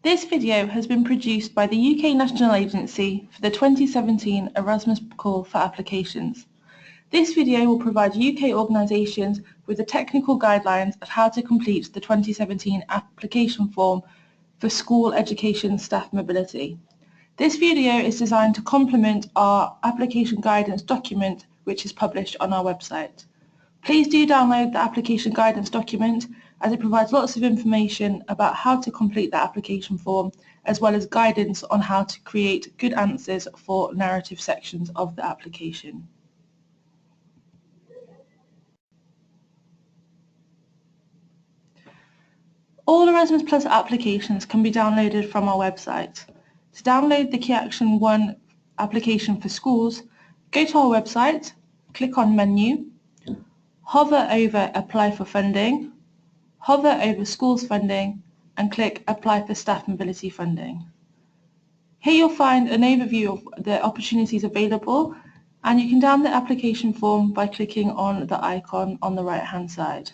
This video has been produced by the UK National Agency for the 2017 Erasmus Call for Applications. This video will provide UK organisations with the technical guidelines of how to complete the 2017 application form for school education staff mobility. This video is designed to complement our application guidance document, which is published on our website. Please do download the application guidance document, as it provides lots of information about how to complete the application form, as well as guidance on how to create good answers for narrative sections of the application. All Erasmus Plus applications can be downloaded from our website. To download the Key Action 1 application for schools, go to our website, click on Menu, hover over Apply for Funding, hover over Schools Funding and click Apply for Staff Mobility Funding. Here you'll find an overview of the opportunities available, and you can download the application form by clicking on the icon on the right hand side.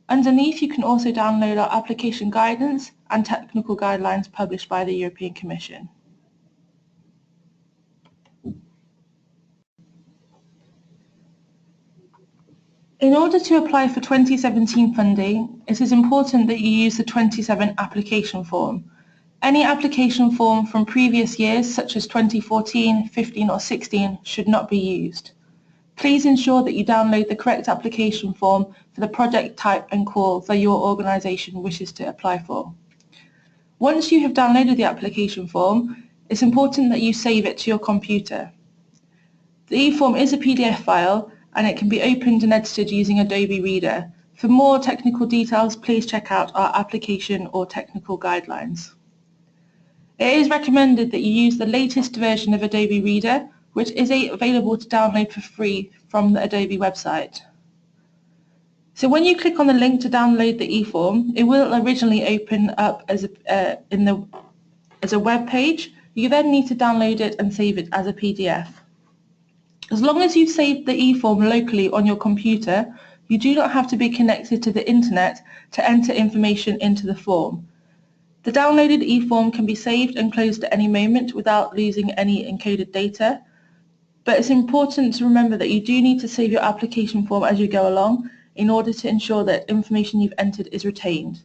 Underneath you can also download our application guidance and technical guidelines published by the European Commission. In order to apply for 2017 funding, it is important that you use the 27 application form. Any application form from previous years, such as 2014, 15 or 16, should not be used. Please ensure that you download the correct application form for the project type and call that your organisation wishes to apply for. Once you have downloaded the application form, it's important that you save it to your computer. The eForm is a PDF file, and it can be opened and edited using Adobe Reader. For more technical details, please check out our application or technical guidelines. It is recommended that you use the latest version of Adobe Reader, which is available to download for free from the Adobe website. So when you click on the link to download the eForm, it will originally open up as a web page. You then need to download it and save it as a PDF. As long as you've saved the eForm locally on your computer, you do not have to be connected to the internet to enter information into the form. The downloaded eForm can be saved and closed at any moment without losing any encoded data, but it's important to remember that you do need to save your application form as you go along in order to ensure that information you've entered is retained.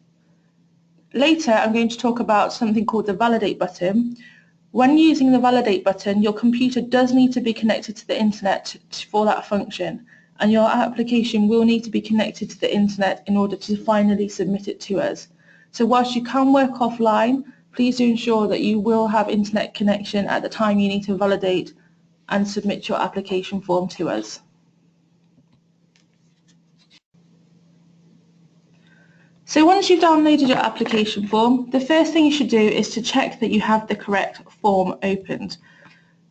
Later, I'm going to talk about something called the Validate button. When using the Validate button, your computer does need to be connected to the internet for that function, and your application will need to be connected to the internet in order to finally submit it to us. So whilst you can work offline, please do ensure that you will have internet connection at the time you need to validate and submit your application form to us. So once you've downloaded your application form, the first thing you should do is to check that you have the correct form opened.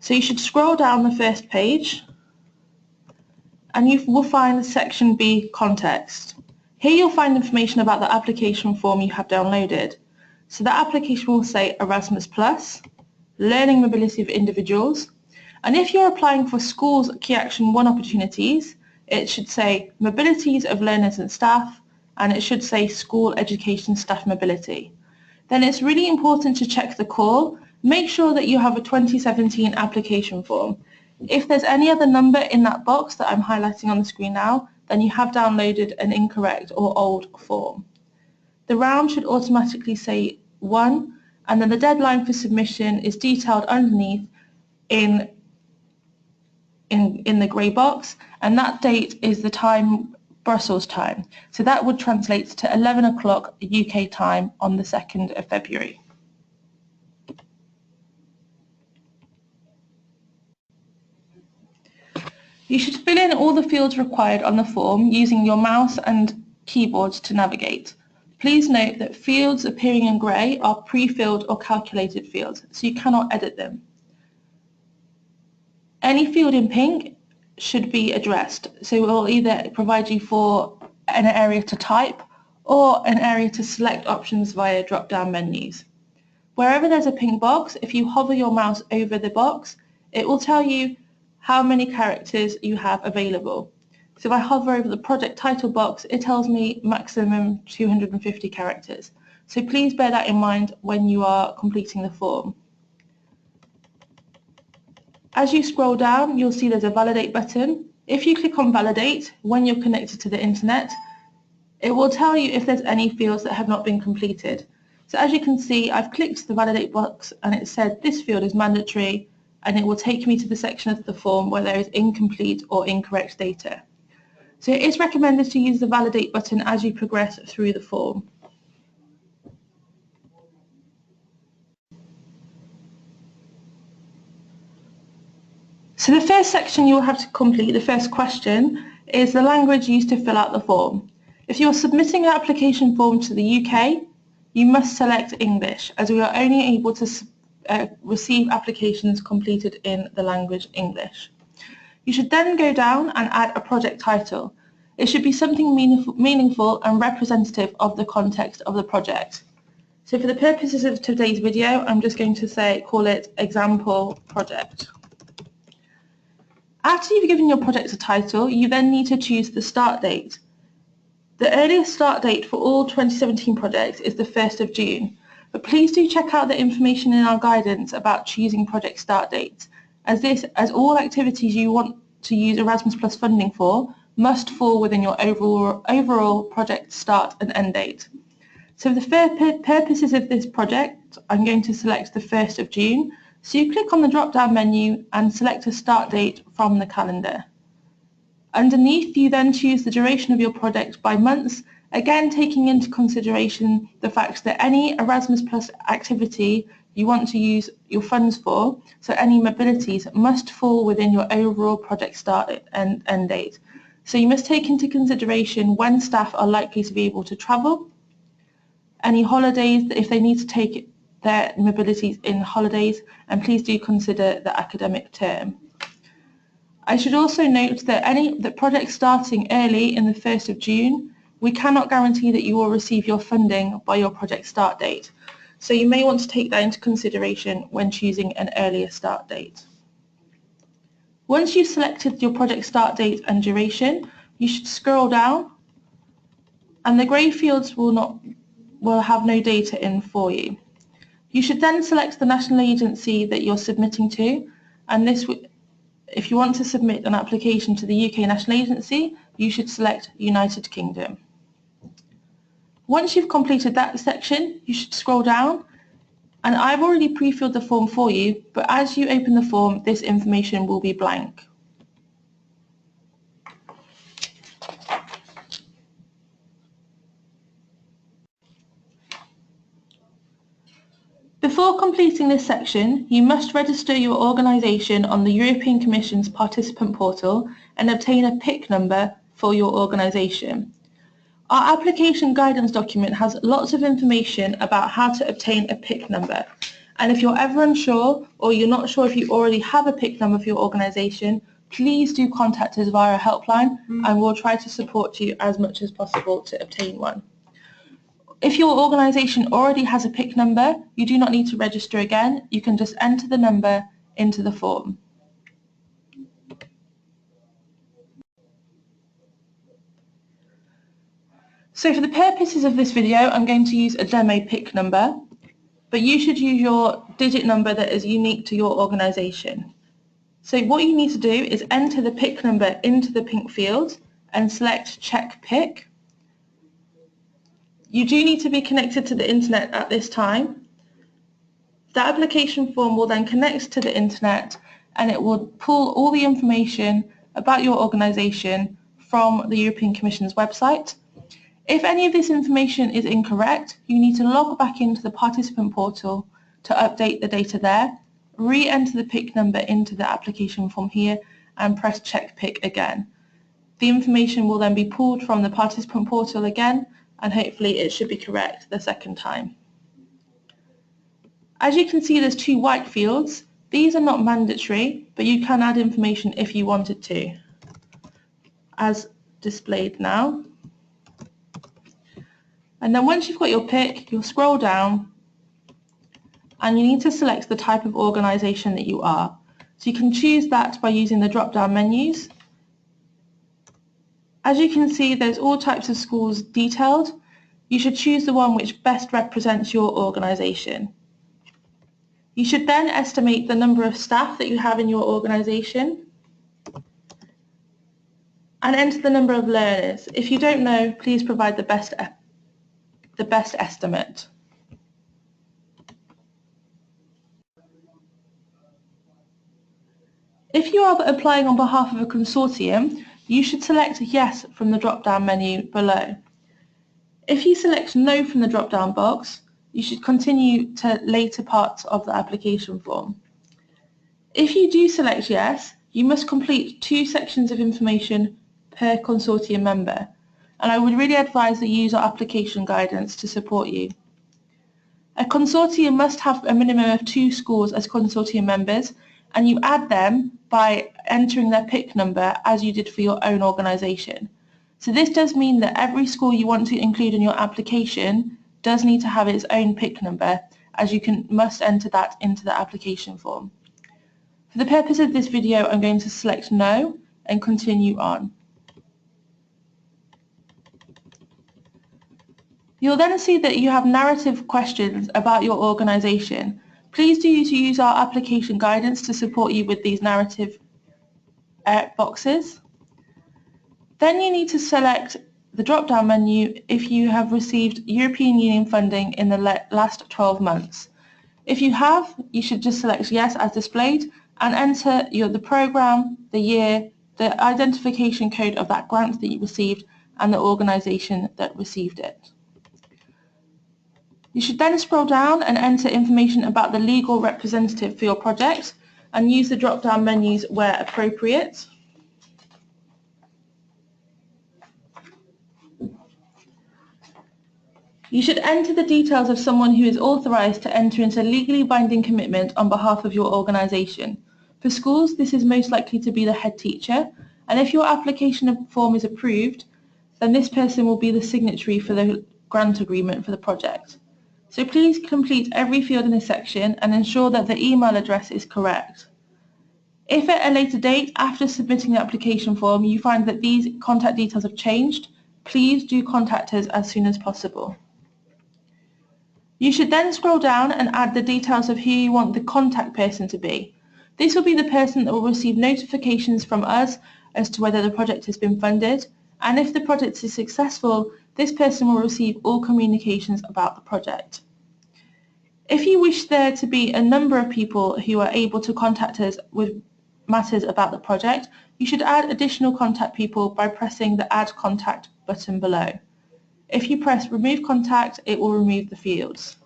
So you should scroll down the first page and you will find section B, Context. Here you'll find information about the application form you have downloaded. So the application will say Erasmus Plus, Learning Mobility of Individuals, and if you're applying for Schools Key Action 1 opportunities, it should say Mobilities of Learners and Staff, and it should say School Education Staff Mobility. Then it's really important to check the call. Make sure that you have a 2017 application form. If there's any other number in that box that I'm highlighting on the screen now, then you have downloaded an incorrect or old form. The round should automatically say 1, and then the deadline for submission is detailed underneath in the grey box, and that date is the time, Brussels time. So that would translate to 11 o'clock UK time on the 2nd of February. You should fill in all the fields required on the form using your mouse and keyboard to navigate. Please note that fields appearing in grey are pre-filled or calculated fields, so you cannot edit them. Any field in pink should be addressed, so it will either provide you for an area to type or an area to select options via drop-down menus. Wherever there's a pink box, if you hover your mouse over the box, it will tell you how many characters you have available. So if I hover over the project title box, it tells me maximum 250 characters. So please bear that in mind when you are completing the form. As you scroll down, you'll see there's a validate button. If you click on validate when you're connected to the internet, it will tell you if there's any fields that have not been completed. So as you can see, I've clicked the validate box and it said this field is mandatory, and it will take me to the section of the form where there is incomplete or incorrect data. So it is recommended to use the validate button as you progress through the form. So the first section you will have to complete, the first question, is the language used to fill out the form. If you're submitting an application form to the UK, you must select English, as we are only able to receive applications completed in the language English. You should then go down and add a project title. It should be something meaningful and representative of the context of the project. So for the purposes of today's video, I'm just going to call it example project. After you've given your project a title, you then need to choose the start date. The earliest start date for all 2017 projects is the 1st of June, but please do check out the information in our guidance about choosing project start dates, as all activities you want to use Erasmus Plus funding for must fall within your overall project start and end date. So for the purposes of this project, I'm going to select the 1st of June. So you click on the drop-down menu and select a start date from the calendar. Underneath, you then choose the duration of your project by months, again taking into consideration the fact that any Erasmus Plus activity you want to use your funds for, so any mobilities, must fall within your overall project start and end date. So you must take into consideration when staff are likely to be able to travel, any holidays, if they need to take their mobilities in holidays, and please do consider the academic term. I should also note that projects starting early in the 1st of June, we cannot guarantee that you will receive your funding by your project start date. So you may want to take that into consideration when choosing an earlier start date. Once you've selected your project start date and duration, you should scroll down, and the grey fields will have no data in for you. You should then select the national agency that you're submitting to, and if you want to submit an application to the UK National Agency, you should select United Kingdom. Once you've completed that section, you should scroll down, and I've already pre-filled the form for you, but as you open the form, this information will be blank. Before completing this section, you must register your organisation on the European Commission's participant portal and obtain a PIC number for your organisation. Our application guidance document has lots of information about how to obtain a PIC number, and if you're ever unsure or you're not sure if you already have a PIC number for your organisation, please do contact us via a helpline and we'll try to support you as much as possible to obtain one. If your organisation already has a PIC number, you do not need to register again. You can just enter the number into the form. So for the purposes of this video, I'm going to use a demo PIC number, but you should use your digit number that is unique to your organisation. So what you need to do is enter the PIC number into the pink field and select Check PIC. You do need to be connected to the internet at this time. The application form will then connect to the internet and it will pull all the information about your organisation from the European Commission's website. If any of this information is incorrect, you need to log back into the participant portal to update the data there, re-enter the PIC number into the application form here and press Check PIC again. The information will then be pulled from the participant portal again, and hopefully it should be correct the second time. As you can see, there's two white fields. These are not mandatory, but you can add information if you wanted to, as displayed now. And then once you've got your PIC, you'll scroll down and you need to select the type of organisation that you are. So you can choose that by using the drop-down menus. As you can see, there's all types of schools detailed. You should choose the one which best represents your organisation. You should then estimate the number of staff that you have in your organisation and enter the number of learners. If you don't know, please provide the best estimate. If you are applying on behalf of a consortium, you should select yes from the drop-down menu below. If you select no from the drop-down box, you should continue to later parts of the application form. If you do select yes, you must complete 2 sections of information per consortium member, and I would really advise that you use our application guidance to support you. A consortium must have a minimum of 2 schools as consortium members, and you add them by entering their PIC number as you did for your own organisation. So this does mean that every school you want to include in your application does need to have its own PIC number, as you must enter that into the application form. For the purpose of this video, I'm going to select no and continue on. You'll then see that you have narrative questions about your organisation. Please do use our application guidance to support you with these narrative boxes. Then you need to select the drop-down menu if you have received European Union funding in the last 12 months. If you have, you should just select yes as displayed and enter the programme, the year, the identification code of that grant that you received and the organisation that received it. You should then scroll down and enter information about the legal representative for your project and use the drop-down menus where appropriate. You should enter the details of someone who is authorised to enter into a legally binding commitment on behalf of your organisation. For schools, this is most likely to be the head teacher, and if your application form is approved, then this person will be the signatory for the grant agreement for the project. So please complete every field in this section and ensure that the email address is correct. If at a later date, after submitting the application form, you find that these contact details have changed, please do contact us as soon as possible. You should then scroll down and add the details of who you want the contact person to be. This will be the person that will receive notifications from us as to whether the project has been funded, and if the project is successful, this person will receive all communications about the project. If you wish there to be a number of people who are able to contact us with matters about the project, you should add additional contact people by pressing the Add Contact button below. If you press Remove Contact, it will remove the fields.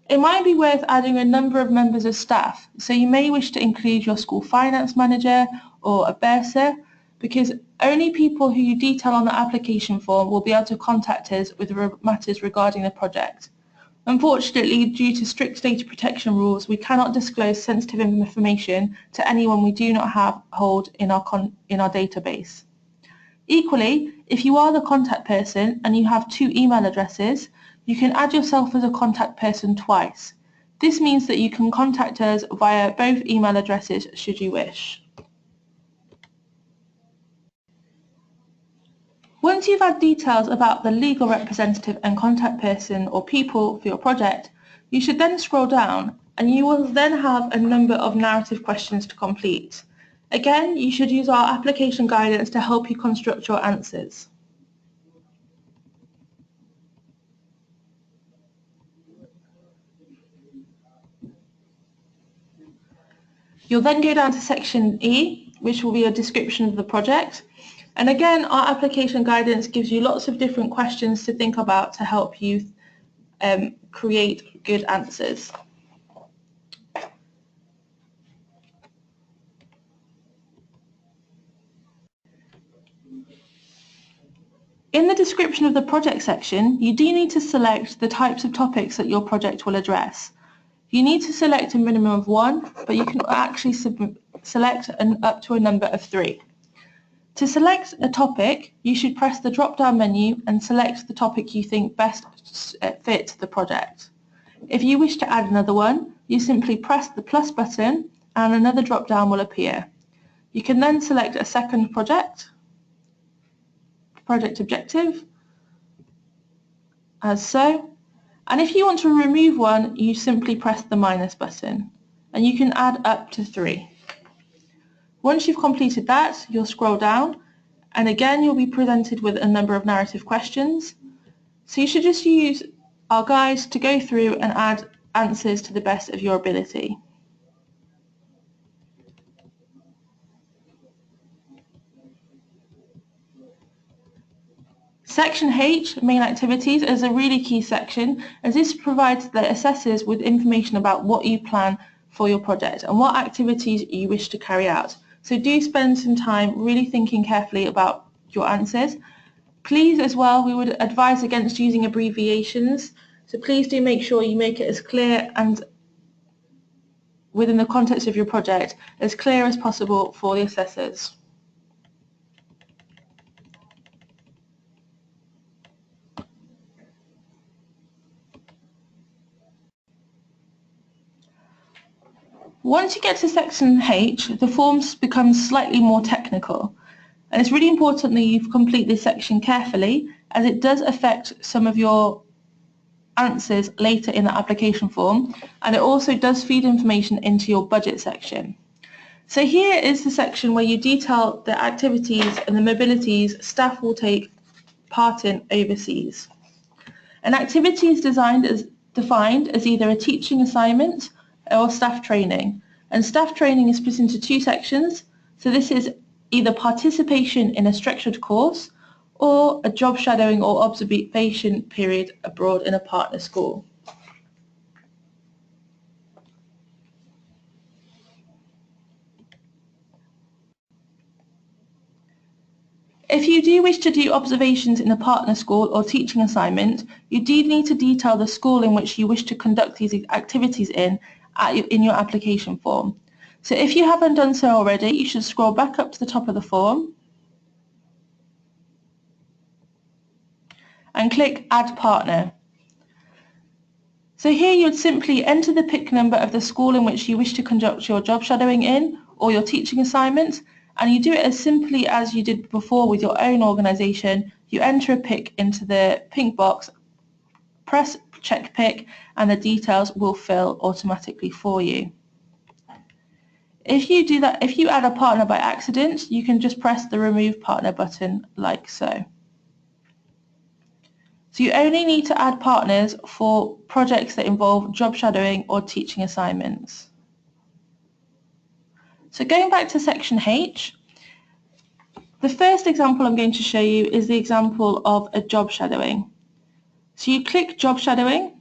It might be worth adding a number of members of staff, so you may wish to include your school finance manager or a bursar, because only people who you detail on the application form will be able to contact us with matters regarding the project. Unfortunately, due to strict data protection rules, we cannot disclose sensitive information to anyone we do not hold in our database. Equally, if you are the contact person and you have 2 email addresses, you can add yourself as a contact person twice. This means that you can contact us via both email addresses should you wish. Once you've had details about the legal representative and contact person or people for your project, you should then scroll down and you will then have a number of narrative questions to complete. Again, you should use our application guidance to help you construct your answers. You'll then go down to section E, which will be a description of the project. And again, our application guidance gives you lots of different questions to think about to help you create good answers. In the description of the project section, you do need to select the types of topics that your project will address. You need to select a minimum of 1, but you can actually select up to a number of 3. To select a topic, you should press the drop-down menu and select the topic you think best fits the project. If you wish to add another one, you simply press the plus button and another drop-down will appear. You can then select a second project objective, as so. And if you want to remove one, you simply press the minus button, and you can add up to 3. Once you've completed that, you'll scroll down, and again you'll be presented with a number of narrative questions. So you should just use our guides to go through and add answers to the best of your ability. Section H, main activities, is a really key section, as this provides the assessors with information about what you plan for your project and what activities you wish to carry out. So do spend some time really thinking carefully about your answers. Please as well, we would advise against using abbreviations, so please do make sure you make it as clear and within the context of your project, as clear as possible for the assessors. Once you get to section H, the forms become slightly more technical. And it's really important that you complete this section carefully, as it does affect some of your answers later in the application form, and it also does feed information into your budget section. So here is the section where you detail the activities and the mobilities staff will take part in overseas. An activity is defined as either a teaching assignment or staff training, and staff training is split into 2 sections. So this is either participation in a structured course or a job shadowing or observation period abroad in a partner school. If you do wish to do observations in a partner school or teaching assignment, you do need to detail the school in which you wish to conduct these activities in your application form. So if you haven't done so already, you should scroll back up to the top of the form and click Add Partner. So here you would simply enter the PIC number of the school in which you wish to conduct your job shadowing in or your teaching assignment, and you do it as simply as you did before with your own organisation. You enter a PIC into the pink box, press Check PIC, and the details will fill automatically for you. If you add a partner by accident, you can just press the Remove Partner button like so. So you only need to add partners for projects that involve job shadowing or teaching assignments. So going back to section H, the first example I'm going to show you is the example of a job shadowing. So you click job shadowing,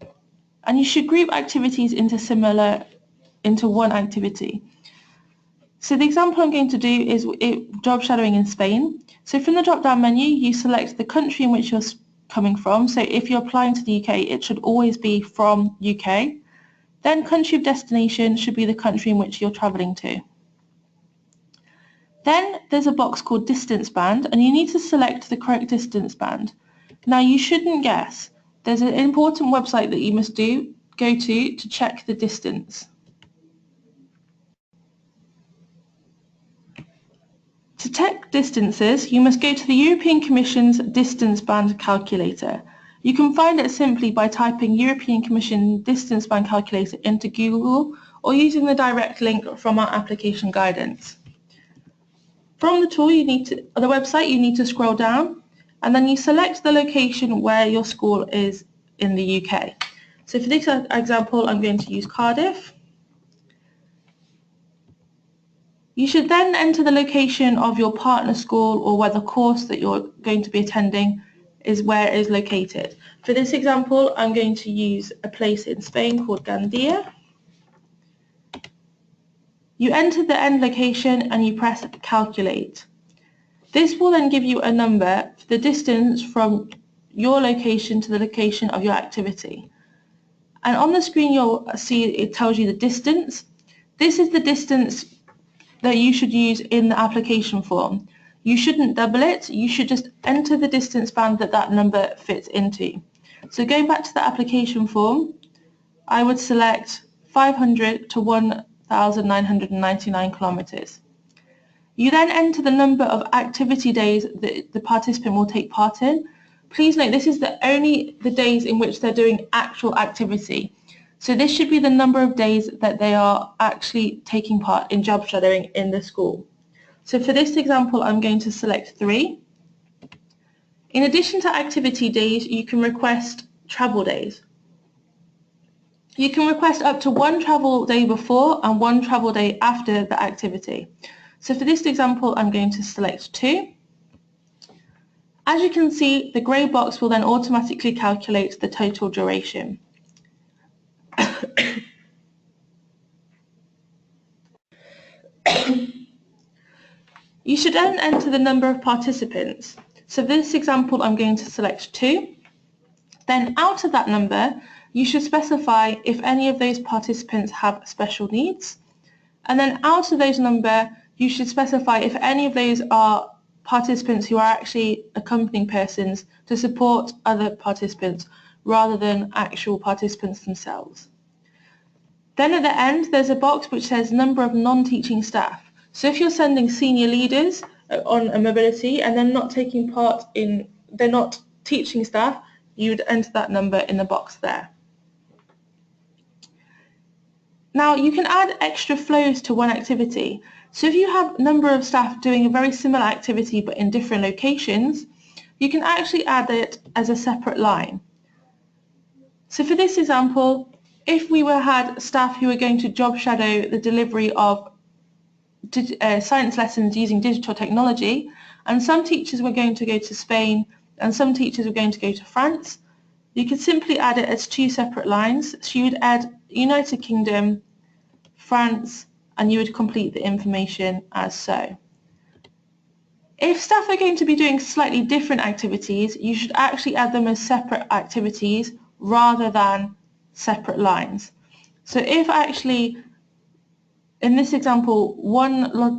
and you should group activities into one activity. So the example I'm going to do is job shadowing in Spain. So from the drop-down menu, you select the country in which you're coming from. So if you're applying to the UK, it should always be from UK. Then country of destination should be the country in which you're travelling to. Then there's a box called distance band, and you need to select the correct distance band. Now you shouldn't guess. There's an important website that you must go to check the distance. To check distances, you must go to the European Commission's distance band calculator. You can find it simply by typing European Commission distance band calculator into Google or using the direct link from our application guidance. From the website, you need to scroll down, and then you select the location where your school is in the UK. So for this example, I'm going to use Cardiff. You should then enter the location of your partner school or where the course that you're going to be attending is where it is located. For this example, I'm going to use a place in Spain called Gandia. You enter the end location and you press calculate. This will then give you a number for the distance from your location to the location of your activity. And on the screen you'll see it tells you the distance. This is the distance that you should use in the application form. You shouldn't double it, you should just enter the distance band that number fits into. So going back to the application form, I would select 500 to 1,999 kilometres. You then enter the number of activity days that the participant will take part in. Please note this is only the days in which they're doing actual activity. So this should be the number of days that they are actually taking part in job shadowing in the school. So for this example, I'm going to select 3. In addition to activity days, you can request travel days. You can request up to 1 travel day before and 1 travel day after the activity. So for this example, I'm going to select 2. As you can see, the grey box will then automatically calculate the total duration. You should then enter the number of participants. So for this example, I'm going to select 2. Then out of that number, you should specify if any of those participants have special needs. And then out of those number, you should specify if any of those are participants who are actually accompanying persons to support other participants rather than actual participants themselves. Then at the end, there's a box which says number of non-teaching staff. So if you're sending senior leaders on a mobility and they're not taking part in, they're not teaching staff, you'd enter that number in the box there. Now you can add extra flows to one activity. So if you have a number of staff doing a very similar activity but in different locations, you can actually add it as a separate line. So for this example, if we had staff who were going to job shadow the delivery of science lessons using digital technology, and some teachers were going to go to Spain and some teachers were going to go to France, you could simply add it as 2 separate lines. So you would add United Kingdom, France, and you would complete the information as so. If staff are going to be doing slightly different activities, you should actually add them as separate activities rather than separate lines. So if actually, in this example,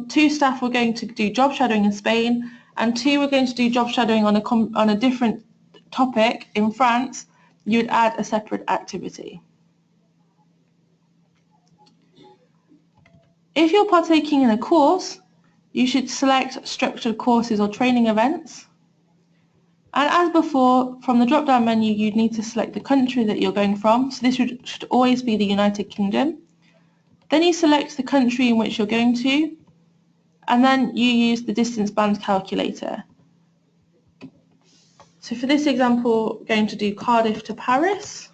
2 staff were going to do job shadowing in Spain and 2 were going to do job shadowing on a different topic in France, you would add a separate activity. If you're partaking in a course, you should select structured courses or training events. And as before, from the drop-down menu, you'd need to select the country that you're going from. So this should always be the United Kingdom. Then you select the country in which you're going to, and then you use the distance band calculator. So for this example, we're going to do Cardiff to Paris.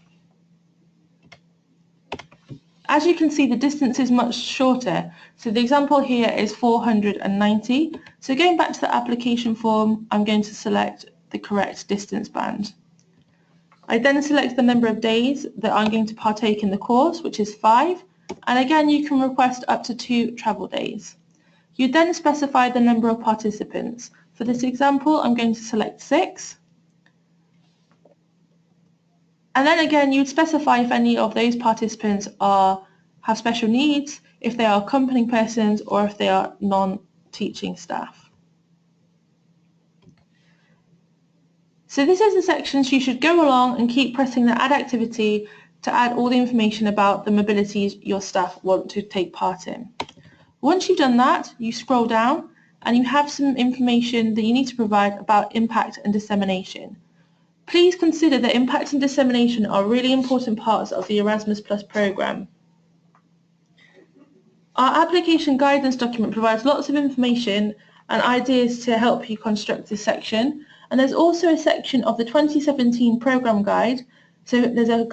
As you can see, the distance is much shorter. So the example here is 490. So going back to the application form, I'm going to select the correct distance band. I then select the number of days that I'm going to partake in the course, which is 5. And again, you can request up to 2 travel days. You then specify the number of participants. For this example, I'm going to select 6. And then again, you'd specify if any of those participants have special needs, if they are accompanying persons, or if they are non-teaching staff. So this is the sections you should go along and keep pressing the add activity to add all the information about the mobilities your staff want to take part in. Once you've done that, you scroll down and you have some information that you need to provide about impact and dissemination. Please consider that impact and dissemination are really important parts of the Erasmus Plus programme. Our application guidance document provides lots of information and ideas to help you construct this section, and there's also a section of the 2017 programme guide. So there's a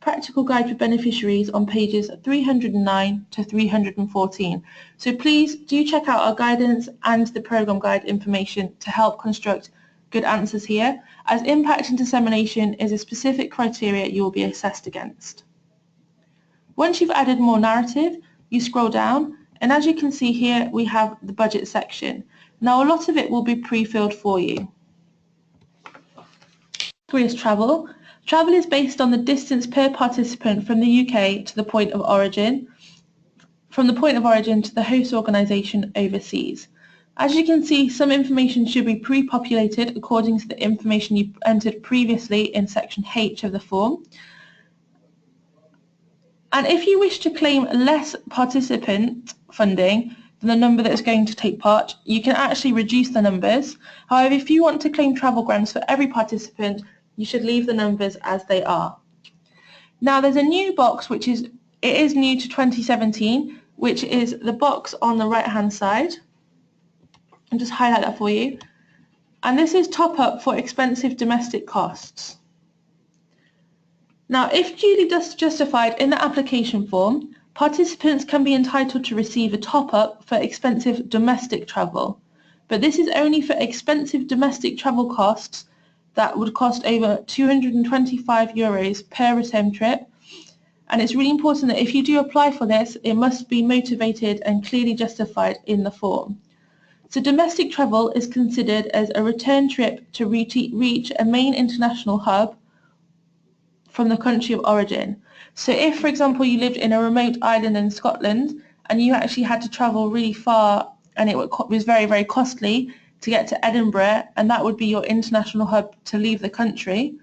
practical guide for beneficiaries on pages 309 to 314. So please do check out our guidance and the programme guide information to help construct good answers here, as impact and dissemination is a specific criteria you will be assessed against. Once you've added more narrative, you scroll down, and as you can see here, we have the budget section. Now, a lot of it will be pre-filled for you. Is travel. Travel is based on the distance per participant from the UK to the point of origin, from the point of origin to the host organisation overseas. As you can see, some information should be pre-populated according to the information you entered previously in section H of the form. And if you wish to claim less participant funding, than the number that is going to take part, you can actually reduce the numbers. However, if you want to claim travel grants for every participant, you should leave the numbers as they are. Now there's a new box which is new to 2017, which is the box on the right hand side. I'll just highlight that for you. And this is top up for expensive domestic costs. Now if duly justified in the application form, participants can be entitled to receive a top up for expensive domestic travel. But this is only for expensive domestic travel costs that would cost over €225 per return trip. And it's really important that if you do apply for this, it must be motivated and clearly justified in the form. So domestic travel is considered as a return trip to reach a main international hub from the country of origin. So if, for example, you lived in a remote island in Scotland and you actually had to travel really far and it was very, very costly to get to Edinburgh, and that would be your international hub to leave the country,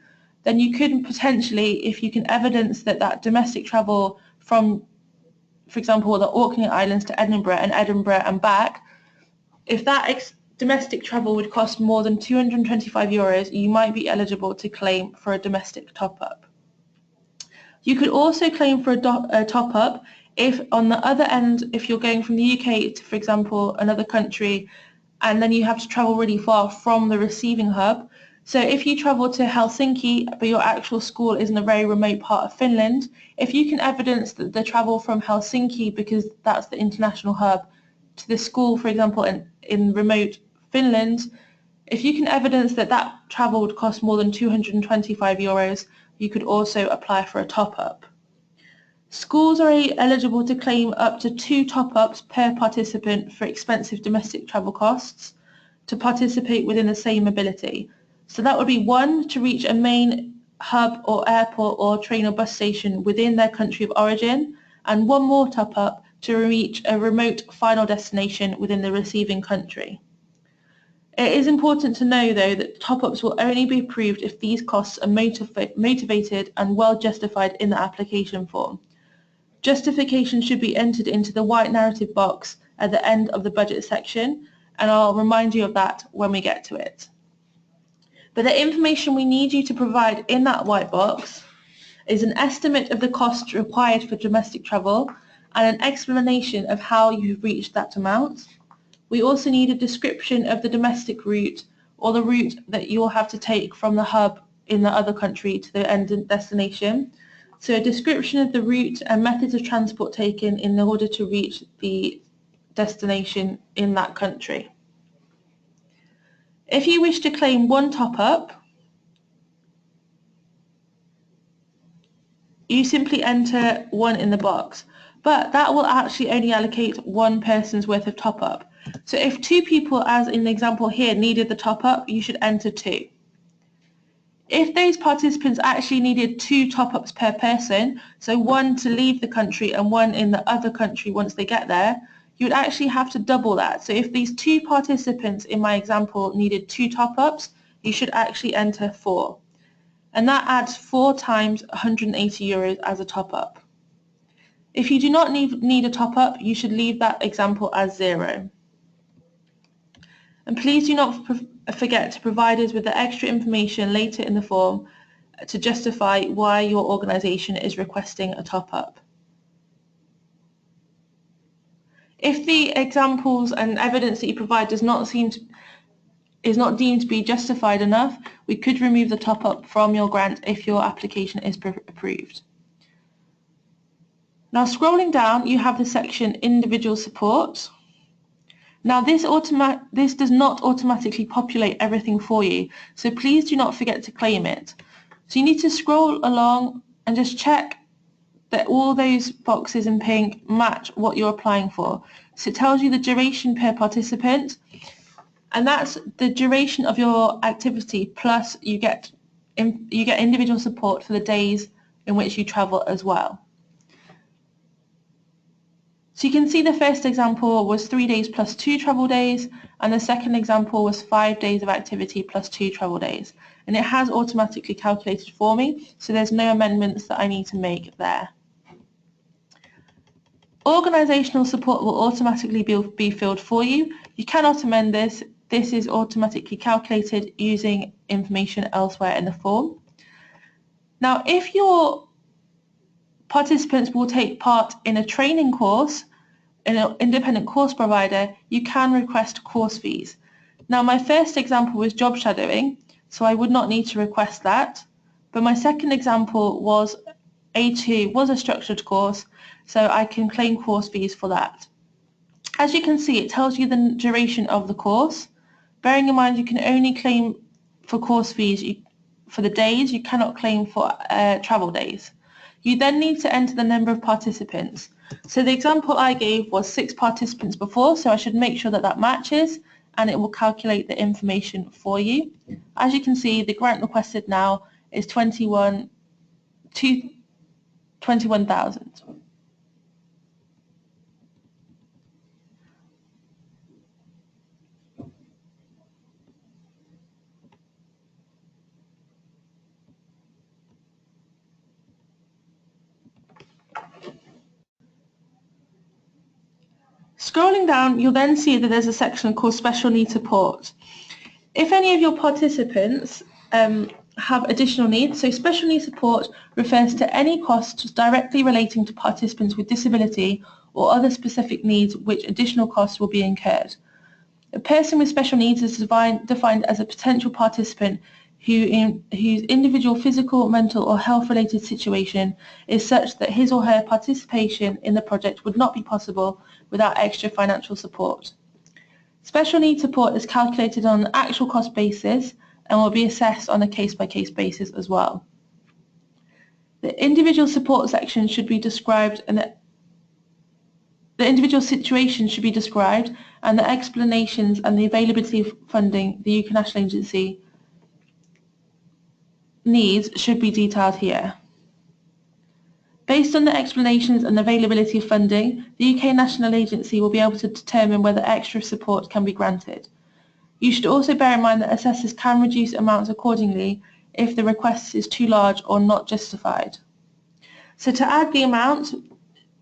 then you could potentially, if you can evidence that domestic travel from, for example, the Orkney Islands to Edinburgh and back, if that domestic travel would cost more than €225, you might be eligible to claim for a domestic top-up. You could also claim for a top-up if on the other end, if you're going from the UK to, for example, another country, and then you have to travel really far from the receiving hub. So if you travel to Helsinki, but your actual school is in a very remote part of Finland, if you can evidence that the travel from Helsinki, because that's the international hub, to the school, for example, in remote Finland, if you can evidence that travel would cost more than €225, you could also apply for a top-up. Schools are eligible to claim up to 2 top-ups per participant for expensive domestic travel costs to participate within the same mobility. So that would be 1 to reach a main hub or airport or train or bus station within their country of origin, and 1 more top-up to reach a remote final destination within the receiving country. It is important to know, though, that top-ups will only be approved if these costs are motivated and well justified in the application form. Justification should be entered into the white narrative box at the end of the budget section, and I'll remind you of that when we get to it. But the information we need you to provide in that white box is an estimate of the costs required for domestic travel and an explanation of how you've reached that amount. We also need a description of the domestic route or the route that you'll have to take from the hub in the other country to the end destination. So a description of the route and methods of transport taken in order to reach the destination in that country. If you wish to claim 1 top-up, you simply enter 1 in the box, but that will actually only allocate 1 person's worth of top-up. So if 2 people, as in the example here, needed the top-up, you should enter 2. If those participants actually needed 2 top-ups per person, so 1 to leave the country and 1 in the other country once they get there, you would actually have to double that. So if these 2 participants in my example needed 2 top-ups, you should actually enter 4. And that adds 4 times €180 as a top-up. If you do not need a top-up, you should leave that example as 0. And please do not forget to provide us with the extra information later in the form to justify why your organisation is requesting a top-up. If the examples and evidence that you provide is not deemed to be justified enough, we could remove the top-up from your grant if your application is approved. Now scrolling down, you have the section Individual Support. Now this does not automatically populate everything for you, so please do not forget to claim it. So you need to scroll along and just check that all those boxes in pink match what you're applying for. So it tells you the duration per participant, and that's the duration of your activity, plus you get individual support for the days in which you travel as well. So you can see the first example was 3 days plus 2 travel days, and the second example was 5 days of activity plus 2 travel days. And it has automatically calculated for me, so there's no amendments that I need to make there. Organisational support will automatically be filled for you. You cannot amend this. This is automatically calculated using information elsewhere in the form. Now, if your participants will take part in a training course, in an independent course provider, you can request course fees. Now, my first example was job shadowing, so I would not need to request that. But my second example was A2 was a structured course, so I can claim course fees for that. As you can see, it tells you the duration of the course. Bearing in mind you can only claim for course fees for the days, you cannot claim for travel days. You then need to enter the number of participants. So the example I gave was 6 participants before, so I should make sure that that matches, and it will calculate the information for you. As you can see, the grant requested now is 21,000. Scrolling down, you'll then see that there's a section called Special Needs Support. If any of your participants have additional needs, so special needs support refers to any costs directly relating to participants with disability or other specific needs which additional costs will be incurred. A person with special needs is defined as a potential participant whose individual physical, mental or health-related situation is such that his or her participation in the project would not be possible without extra financial support. Special needs support is calculated on an actual cost basis and will be assessed on a case-by-case basis as well. The individual support section should be described and the individual situation should be described, and the explanations and the availability of funding the UK National Agency needs should be detailed here. Based on the explanations and availability of funding, the UK National Agency will be able to determine whether extra support can be granted. You should also bear in mind that assessors can reduce amounts accordingly if the request is too large or not justified. So to add the amount,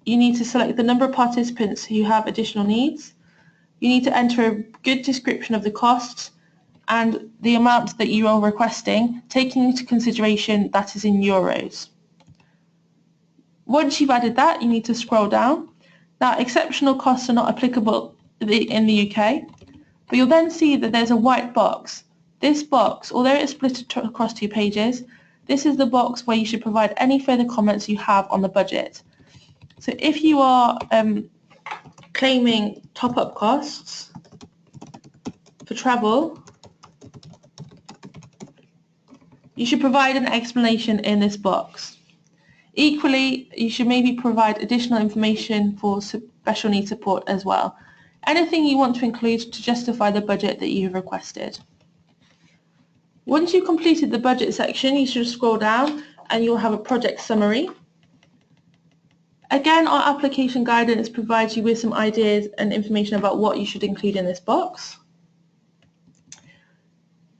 you need to select the number of participants who have additional needs. You need to enter a good description of the costs and the amount that you are requesting, taking into consideration that is in euros. Once you've added that, you need to scroll down. Now, exceptional costs are not applicable in the UK, but you'll then see that there's a white box. This box, although it's split across 2 pages, this is the box where you should provide any further comments you have on the budget. So if you are claiming top-up costs for travel, you should provide an explanation in this box. Equally, you should maybe provide additional information for special needs support as well. Anything you want to include to justify the budget that you have requested. Once you've completed the budget section, you should scroll down and you'll have a project summary. Again, our application guidance provides you with some ideas and information about what you should include in this box.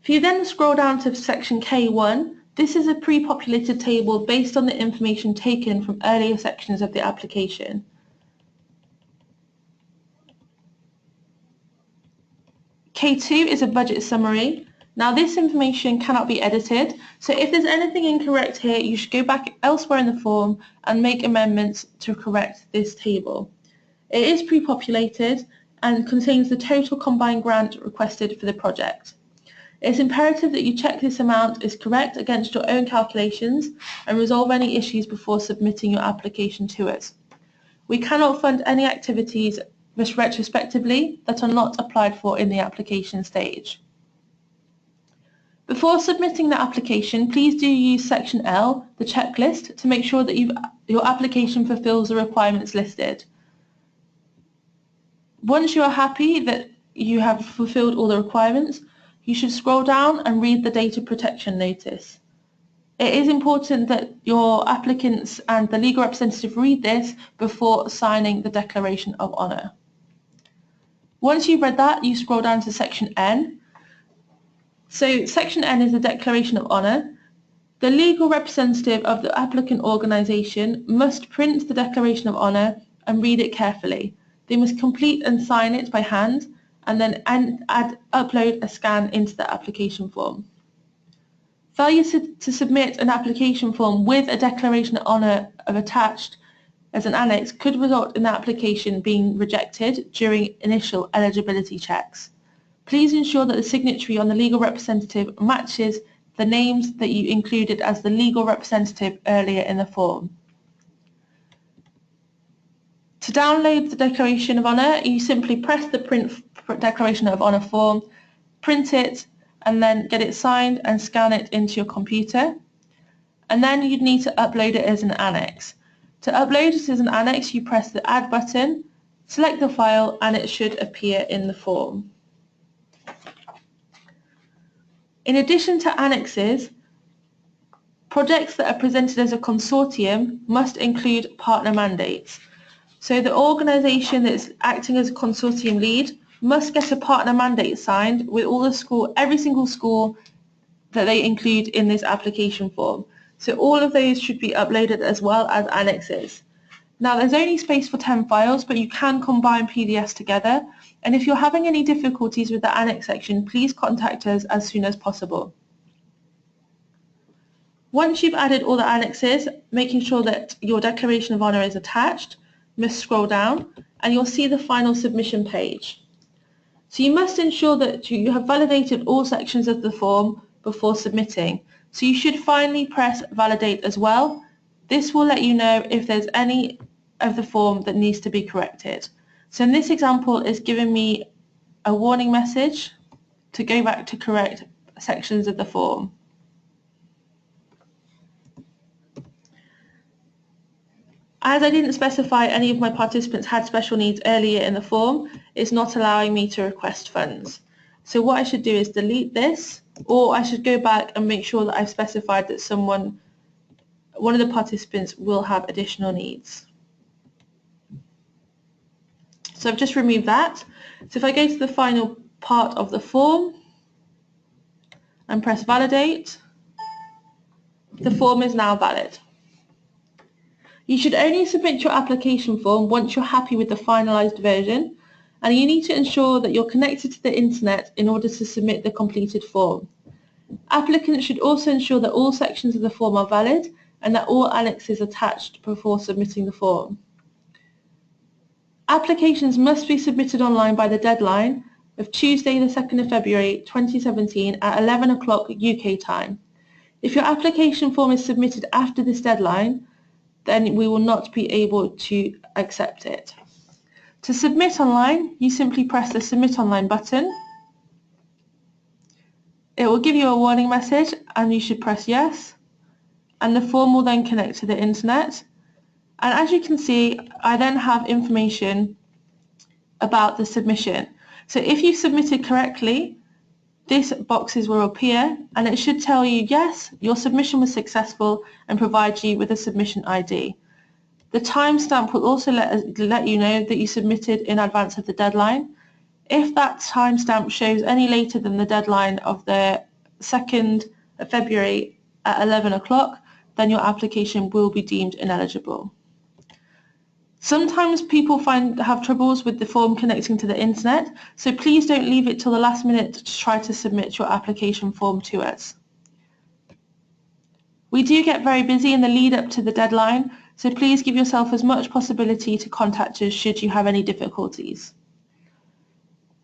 If you then scroll down to section K1, this is a pre-populated table based on the information taken from earlier sections of the application. K2 is a budget summary. Now this information cannot be edited, so if there's anything incorrect here, you should go back elsewhere in the form and make amendments to correct this table. It is pre-populated and contains the total combined grant requested for the project. It's imperative that you check this amount is correct against your own calculations and resolve any issues before submitting your application to us. We cannot fund any activities retrospectively that are not applied for in the application stage. Before submitting the application, please do use section L, the checklist, to make sure that your application fulfills the requirements listed. Once you are happy that you have fulfilled all the requirements, you should scroll down and read the data protection notice. It is important that your applicants and the legal representative read this before signing the Declaration of Honour. Once you've read that, you scroll down to section N. So section N is the Declaration of Honour. The legal representative of the applicant organisation must print the Declaration of Honour and read it carefully. They must complete and sign it by hand and then upload a scan into the application form. Failure to submit an application form with a declaration of attached as an annex could result in the application being rejected during initial eligibility checks. Please ensure that the signatory on the legal representative matches the names that you included as the legal representative earlier in the form. To download the Declaration of Honour, you simply press the Print Declaration of Honour form, print it, and then get it signed and scan it into your computer. And then you'd need to upload it as an annex. To upload it as an annex, you press the Add button, select the file, and it should appear in the form. In addition to annexes, projects that are presented as a consortium must include partner mandates. So the organisation that's acting as a consortium lead must get a partner mandate signed with every single school that they include in this application form. So all of those should be uploaded as well as annexes. Now there's only space for 10 files, but you can combine PDFs together. And if you're having any difficulties with the annex section, please contact us as soon as possible. Once you've added all the annexes, making sure that your Declaration of Honour is attached, you must scroll down and you'll see the final submission page. So you must ensure that you have validated all sections of the form before submitting. So you should finally press validate as well. This will let you know if there's any of the form that needs to be corrected. So in this example, it's giving me a warning message to go back to correct sections of the form. As I didn't specify any of my participants had special needs earlier in the form, it's not allowing me to request funds. So what I should do is delete this, or I should go back and make sure that I've specified that one of the participants will have additional needs. So I've just removed that. So if I go to the final part of the form and press validate, the form is now valid. You should only submit your application form once you're happy with the finalised version, and you need to ensure that you're connected to the internet in order to submit the completed form. Applicants should also ensure that all sections of the form are valid and that all annexes are attached before submitting the form. Applications must be submitted online by the deadline of Tuesday the 2nd of February 2017 at 11 o'clock UK time. If your application form is submitted after this deadline, then we will not be able to accept it. To submit online, you simply press the Submit Online button. It will give you a warning message and you should press yes, and the form will then connect to the internet. And as you can see, I then have information about the submission. So if you submitted correctly, these boxes will appear and it should tell you, yes, your submission was successful, and provide you with a submission ID. The timestamp will also let you know that you submitted in advance of the deadline. If that timestamp shows any later than the deadline of the 2nd of February at 11 o'clock, then your application will be deemed ineligible. Sometimes people have troubles with the form connecting to the internet, so please don't leave it till the last minute to try to submit your application form to us. We do get very busy in the lead up to the deadline, so please give yourself as much possibility to contact us should you have any difficulties.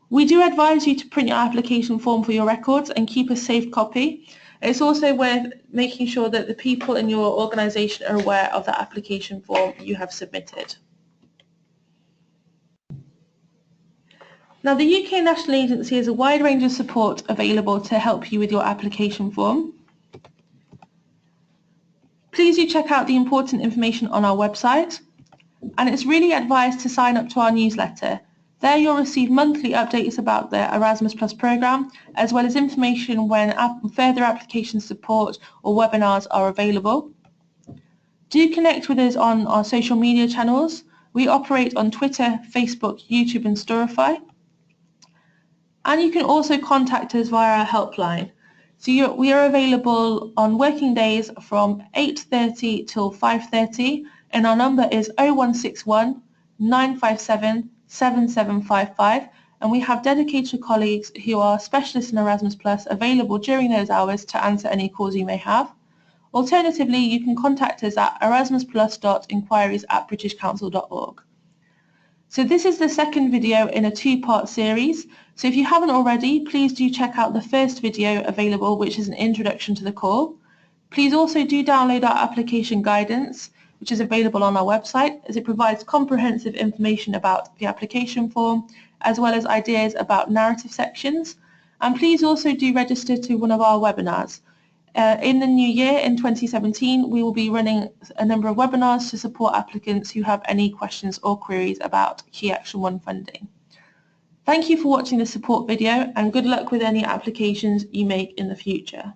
We do advise you to print your application form for your records and keep a safe copy. It's also worth making sure that the people in your organisation are aware of the application form you have submitted. Now, the UK National Agency has a wide range of support available to help you with your application form. Please do check out the important information on our website, and it's really advised to sign up to our newsletter. There you'll receive monthly updates about the Erasmus Plus programme, as well as information when further application support or webinars are available. Do connect with us on our social media channels. We operate on Twitter, Facebook, YouTube and Storify. And you can also contact us via our helpline. So we are available on working days from 8:30 till 5:30, and our number is 0161 957 7755, and we have dedicated colleagues who are specialists in Erasmus Plus available during those hours to answer any calls you may have. Alternatively, you can contact us at erasmusplus.inquiries@britishcouncil.org. So this is the second video in a two-part series. So if you haven't already, please do check out the first video available, which is an introduction to the call. Please also do download our application guidance, which is available on our website, as it provides comprehensive information about the application form, as well as ideas about narrative sections. And please also do register to one of our webinars. In the new year, in 2017, we will be running a number of webinars to support applicants who have any questions or queries about Key Action 1 funding. Thank you for watching the support video, and good luck with any applications you make in the future.